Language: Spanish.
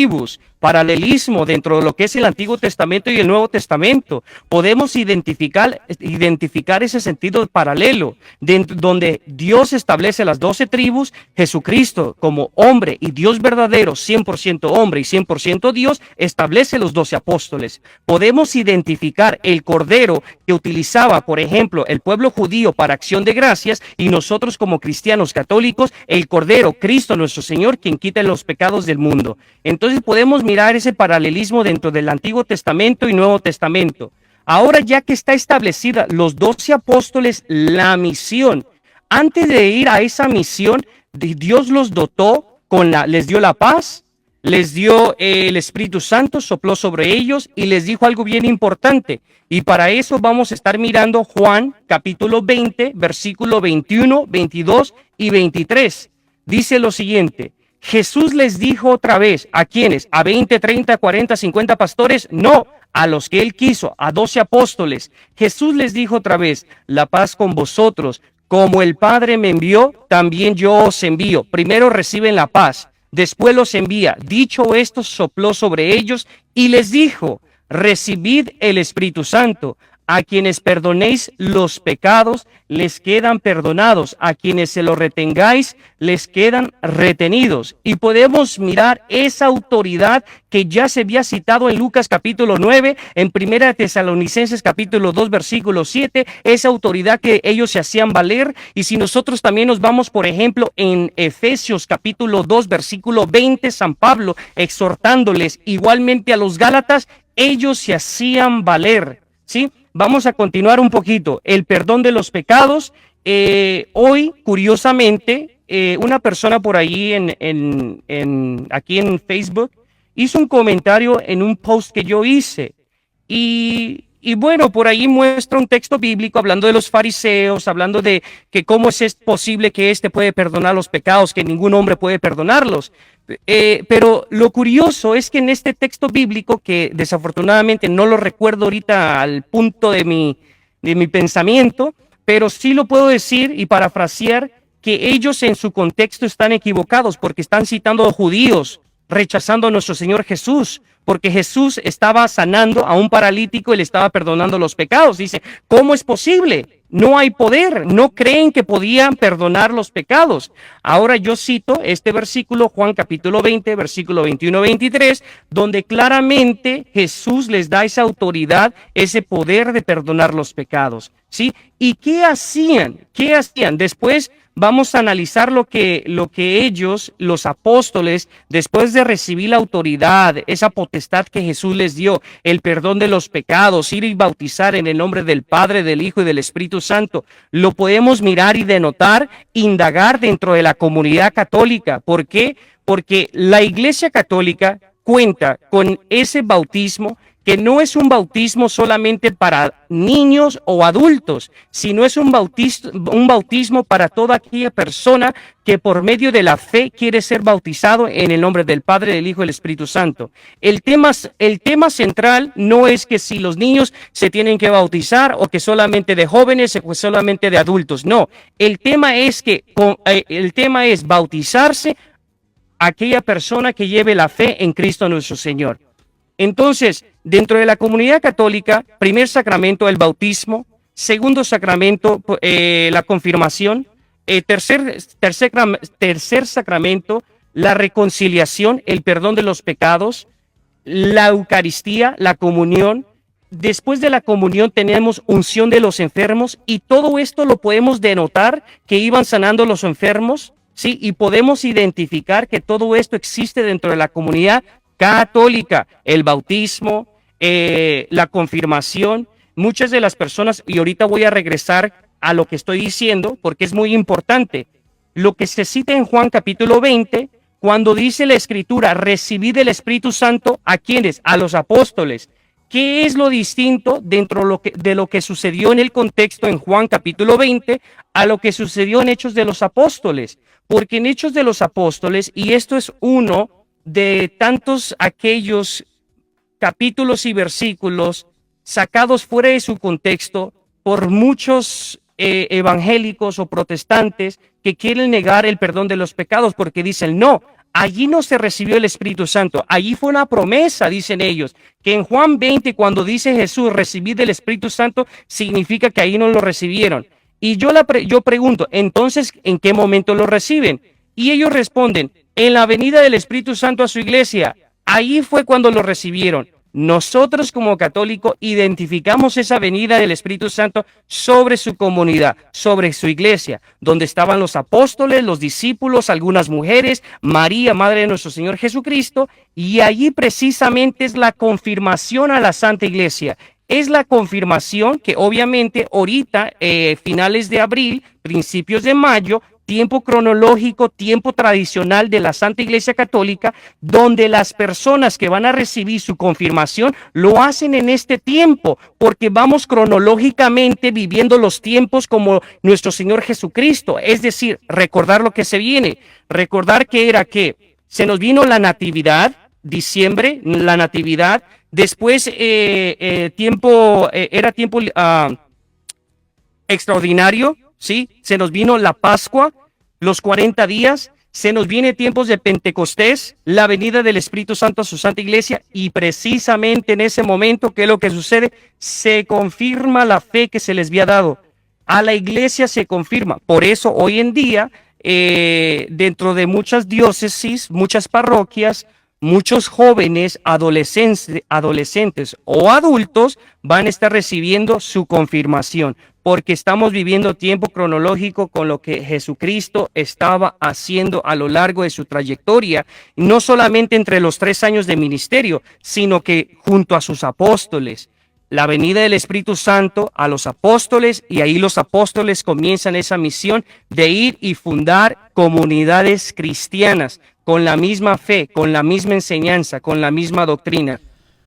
tribus, paralelismo dentro de lo que es el Antiguo Testamento y el Nuevo Testamento. Podemos identificar ese sentido paralelo, donde Dios establece las 12 tribus, Jesucristo como hombre y Dios verdadero, 100% hombre y 100% Dios, establece los 12 apóstoles. Podemos identificar el cordero que utilizaba, por ejemplo, el pueblo judío para acción de gracias, y nosotros como cristianos católicos, el cordero, Cristo nuestro Señor, quien quita los pecados del mundo. Entonces podemos mirar ese paralelismo dentro del Antiguo Testamento y Nuevo Testamento. Ahora, ya que está establecida los 12 apóstoles, la misión, antes de ir a esa misión, Dios los dotó les dio la paz, les dio el Espíritu Santo, sopló sobre ellos y les dijo algo bien importante. Y para eso vamos a estar mirando Juan capítulo 20, versículo 21, 22 y 23. Dice lo siguiente: Jesús les dijo otra vez, ¿a quiénes? ¿A 20, 30, 40, 50 pastores? No, a los que él quiso, a 12 apóstoles. Jesús les dijo otra vez, la paz con vosotros. Como el Padre me envió, también yo os envío. Primero reciben la paz, después los envía. Dicho esto, sopló sobre ellos y les dijo, recibid el Espíritu Santo. A quienes perdonéis los pecados, les quedan perdonados. A quienes se los retengáis, les quedan retenidos. Y podemos mirar esa autoridad que ya se había citado en Lucas capítulo 9, en 1 Tesalonicenses capítulo 2, versículo 7, esa autoridad que ellos se hacían valer. Y si nosotros también nos vamos, por ejemplo, en Efesios capítulo 2, versículo 20, San Pablo exhortándoles igualmente a los Gálatas, ellos se hacían valer, ¿sí? Vamos a continuar un poquito. El perdón de los pecados. Hoy, curiosamente, una persona por ahí aquí en Facebook hizo un comentario en un post que yo hice. Y bueno, por ahí muestra un texto bíblico hablando de los fariseos, hablando de que cómo es posible que éste puede perdonar los pecados, que ningún hombre puede perdonarlos. Pero lo curioso es que en este texto bíblico, que desafortunadamente no lo recuerdo ahorita al punto de mi pensamiento, pero sí lo puedo decir y parafrasear, que ellos en su contexto están equivocados porque están citando a judíos, rechazando a nuestro Señor Jesús, porque Jesús estaba sanando a un paralítico y le estaba perdonando los pecados. Dice, ¿cómo es posible? No hay poder, no creen que podían perdonar los pecados. Ahora yo cito este versículo, Juan capítulo 20, versículo 21-23, donde claramente Jesús les da esa autoridad, ese poder de perdonar los pecados, ¿sí? ¿Y qué hacían? ¿Qué hacían? Después vamos a analizar lo que ellos, los apóstoles, después de recibir la autoridad, esa potestad que Jesús les dio, el perdón de los pecados, ir y bautizar en el nombre del Padre, del Hijo y del Espíritu Santo, lo podemos mirar y denotar, indagar dentro de la comunidad católica. ¿Por qué? Porque la Iglesia Católica cuenta con ese bautismo, que no es un bautismo solamente para niños o adultos, sino es un bautismo para toda aquella persona que por medio de la fe quiere ser bautizado en el nombre del Padre, del Hijo y del Espíritu Santo. El tema central no es que si los niños se tienen que bautizar o que solamente de jóvenes o solamente de adultos. No, el tema es bautizarse aquella persona que lleve la fe en Cristo nuestro Señor. Entonces, dentro de la comunidad católica, primer sacramento, el bautismo; segundo sacramento, la confirmación; tercer sacramento, la reconciliación, el perdón de los pecados; la Eucaristía, la comunión. Después de la comunión tenemos unción de los enfermos, y todo esto lo podemos denotar que iban sanando los enfermos, ¿sí? Y podemos identificar que todo esto existe dentro de la comunidad católica, el bautismo, la confirmación. Muchas de las personas, y ahorita voy a regresar a lo que estoy diciendo porque es muy importante, lo que se cita en Juan capítulo 20, cuando dice la Escritura, recibid el Espíritu Santo, ¿a quiénes? A los apóstoles. ¿Qué es lo distinto dentro de lo que sucedió en el contexto en Juan capítulo 20 a lo que sucedió en Hechos de los Apóstoles? Porque en Hechos de los Apóstoles, y esto es uno de tantos aquellos capítulos y versículos sacados fuera de su contexto por muchos evangélicos o protestantes que quieren negar el perdón de los pecados, porque dicen, no, Allí no se recibió el Espíritu Santo, allí fue una promesa, dicen ellos, que en Juan 20, cuando dice Jesús, recibid del Espíritu Santo, significa que ahí no lo recibieron. Y yo pregunto, entonces, ¿en qué momento lo reciben? Y ellos responden, en la venida del Espíritu Santo a su iglesia, ahí fue cuando lo recibieron. Nosotros como católicos identificamos esa venida del Espíritu Santo sobre su comunidad, sobre su iglesia, donde estaban los apóstoles, los discípulos, algunas mujeres, María, Madre de nuestro Señor Jesucristo, y allí precisamente es la confirmación a la Santa Iglesia. Es la confirmación que obviamente ahorita, finales de abril, principios de mayo, tiempo cronológico, tiempo tradicional de la Santa Iglesia Católica, donde las personas que van a recibir su confirmación lo hacen en este tiempo, porque vamos cronológicamente viviendo los tiempos como nuestro Señor Jesucristo, es decir, recordar lo que se viene, recordar que era que se nos vino la natividad, diciembre, la natividad, después era tiempo extraordinario, ¿sí? Se nos vino la Pascua, los 40 días, se nos viene tiempos de Pentecostés, la venida del Espíritu Santo a su Santa Iglesia, y precisamente en ese momento, ¿qué es lo que sucede? Se confirma la fe que se les había dado. A la iglesia se confirma. Por eso hoy en día, dentro de muchas diócesis, muchas parroquias, muchos jóvenes, adolescentes o adultos van a estar recibiendo su confirmación, porque estamos viviendo tiempo cronológico con lo que Jesucristo estaba haciendo a lo largo de su trayectoria, no solamente entre los 3 años de ministerio, sino que junto a sus apóstoles. La venida del Espíritu Santo a los apóstoles, y ahí los apóstoles comienzan esa misión de ir y fundar comunidades cristianas con la misma fe, con la misma enseñanza, con la misma doctrina.